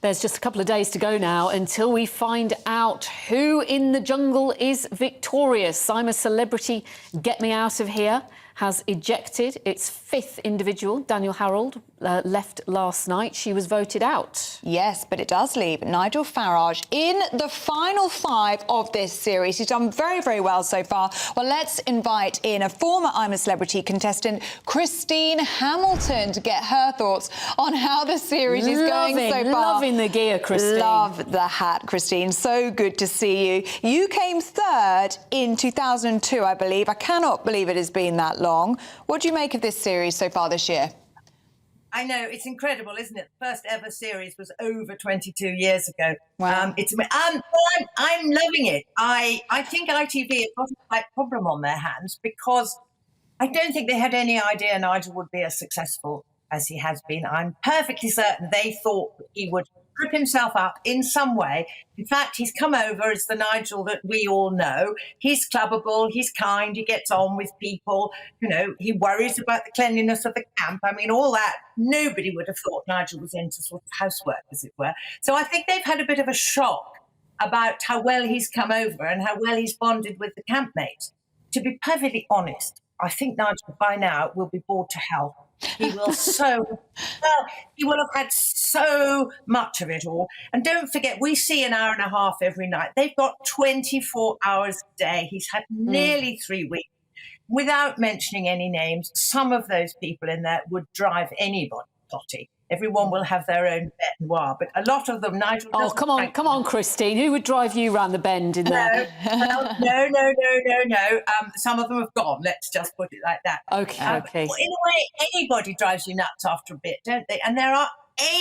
There's just a couple of days to go now until we find out who in the jungle is victorious. I'm a Celebrity, Get Me Out of Here has ejected its fifth individual. Daniel Harold left last night. She was voted out. Yes, but it does leave Nigel Farage in the final 5 of this series. He's done very, very well so far. Well, let's invite in a former I'm a Celebrity contestant, Christine Hamilton, to get her thoughts on how the series is going so far. Loving the gear, Christine. Love the hat, Christine. So good to see you. You came 3rd in 2002, I believe. I cannot believe it has been that long. What do you make of this series so far this year? I know, it's incredible, isn't it? The first ever series was over 22 years ago. Wow. I'm loving it. I think ITV have got a slight problem on their hands because I don't think they had any idea Nigel would be as successful as he has been. I'm perfectly certain they thought he would trip himself up in some way. In fact, he's come over as the Nigel that we all know. He's clubbable, he's kind, he gets on with people, you know, he worries about the cleanliness of the camp. I mean, all that, nobody would have thought Nigel was into sort of housework, as it were. So I think they've had a bit of a shock about how well he's come over and how well he's bonded with the campmates. To be perfectly honest, I think Nigel by now will be bored to hell. He will he will have had so much of it all. And don't forget, we see an hour and a half every night. They've got 24 hours a day. He's had nearly 3 weeks. Without mentioning any names, some of those people in there would drive anybody potty. Everyone will have their own bête noire, but a lot of them, Nigel. Oh, come on, Christine. Who would drive you round the bend in there? No. Some of them have gone. Let's just put it like that. Okay. In a way, anybody drives you nuts after a bit, don't they? And there are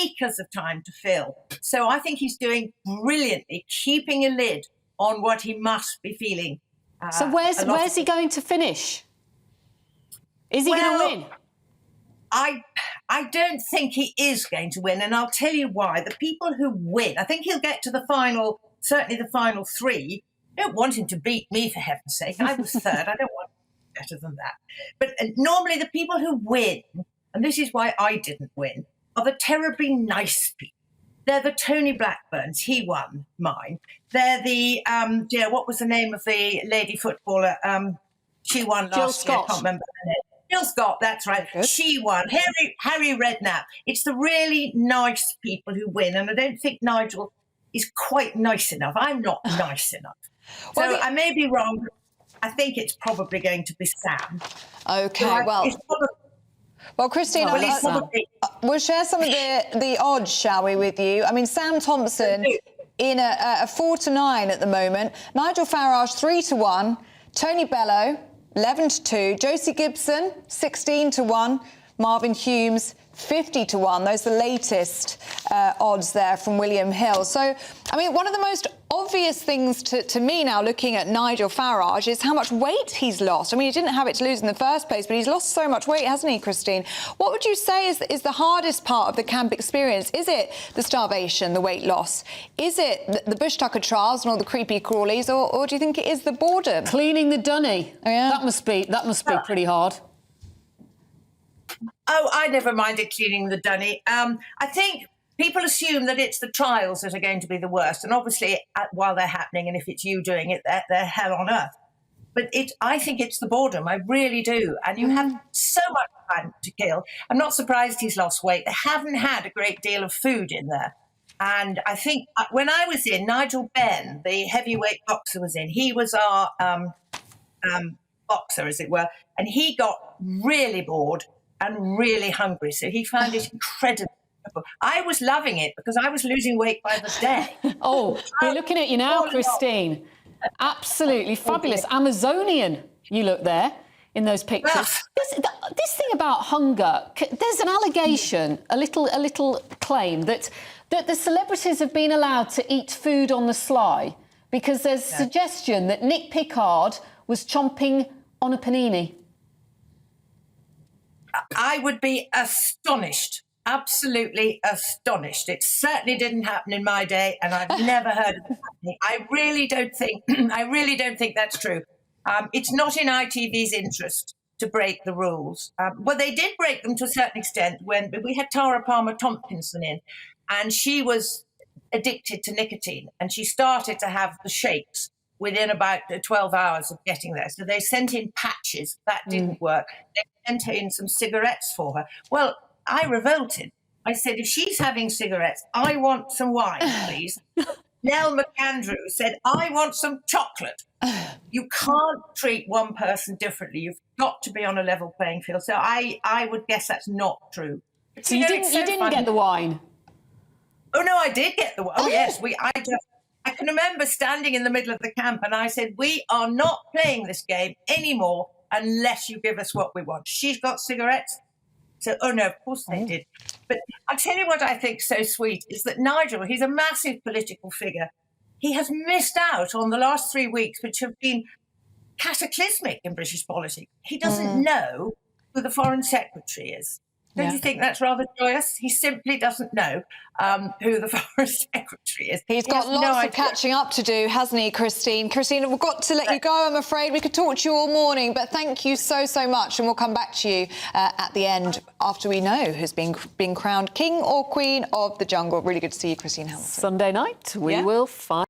acres of time to fill. So I think he's doing brilliantly, keeping a lid on what he must be feeling. So where's he going to finish? Is he going to win? I don't think he is going to win, and I'll tell you why. The people who win, I think he'll get to the final, certainly the final 3. I don't want him to beat me, for heaven's sake. I was 3rd. I don't want better than that. But normally the people who win, and this is why I didn't win, are the terribly nice people. They're the Tony Blackburns. He won mine. They're the, what was the name of the lady footballer? She won last year. I can't remember her name. Jill Scott, that's right. Good. She won. Harry Redknapp. It's the really nice people who win, and I don't think Nigel is quite nice enough. I'm not nice enough. Well, so I may be wrong. I think it's probably going to be Sam. Okay, well, Christine, we'll share some of the odds, shall we, with you? I mean, Sam Thompson in a 4-9 at the moment. Nigel Farage 3-1. Tony Bello 11-2, Josie Gibson 16-1, Marvin Humes 50-1. Those are the latest odds there from William Hill. So, I mean, one of the most obvious things to me now, looking at Nigel Farage, is how much weight he's lost. I mean, he didn't have it to lose in the first place, but he's lost so much weight, hasn't he, Christine? What would you say is the hardest part of the camp experience? Is it the starvation, the weight loss? Is it the bush tucker trials and all the creepy crawlies, or do you think it is the boredom? Cleaning the dunny. Oh, yeah. That must be pretty hard. Oh, I never minded cleaning the dunny. I think people assume that it's the trials that are going to be the worst. And obviously, while they're happening, and if it's you doing it, they're hell on earth. But I think it's the boredom. I really do. And you have so much time to kill. I'm not surprised he's lost weight. They haven't had a great deal of food in there. And I think when I was in, Nigel Benn, the heavyweight boxer, was in. He was our boxer, as it were. And he got really bored and really hungry. So he found it incredible. I was loving it because I was losing weight by the day. Oh, we're looking at you now, Christine. Absolutely fabulous. Amazonian you look there in those pictures. This thing about hunger, there's an allegation, a little claim that the celebrities have been allowed to eat food on the sly because there's suggestion that Nick Pickard was chomping on a panini. I would be astonished, absolutely astonished. It certainly didn't happen in my day, and I've never heard of it happening. I really don't think that's true. It's not in ITV's interest to break the rules. Well, they did break them to a certain extent when we had Tara Palmer Tompkinson in, and she was addicted to nicotine, and she started to have the shakes within about 12 hours of getting there. So they sent in patches. That didn't work. They sent in some cigarettes for her. Well, I revolted. I said, if she's having cigarettes, I want some wine, please. Nell McAndrew said, I want some chocolate. You can't treat one person differently. You've got to be on a level playing field. So I would guess that's not true. But So you didn't get the wine? Oh, no, I did get the wine. Oh, yes. I can remember standing in the middle of the camp and I said, we are not playing this game anymore unless you give us what we want. She's got cigarettes. So, oh, no, of course they did. But I'll tell you what I think so sweet is that Nigel, he's a massive political figure. He has missed out on the last 3 weeks, which have been cataclysmic in British politics. He doesn't know who the Foreign Secretary is. Don't you think that's rather joyous? He simply doesn't know who the Foreign Secretary is. He's got lots of catching up to do, hasn't he, Christine? Christine, we've got to let you go, I'm afraid. We could talk to you all morning, but thank you so, so much. And we'll come back to you at the end after we know who's been crowned King or Queen of the Jungle. Really good to see you, Christine Hamilton. Sunday night, we will find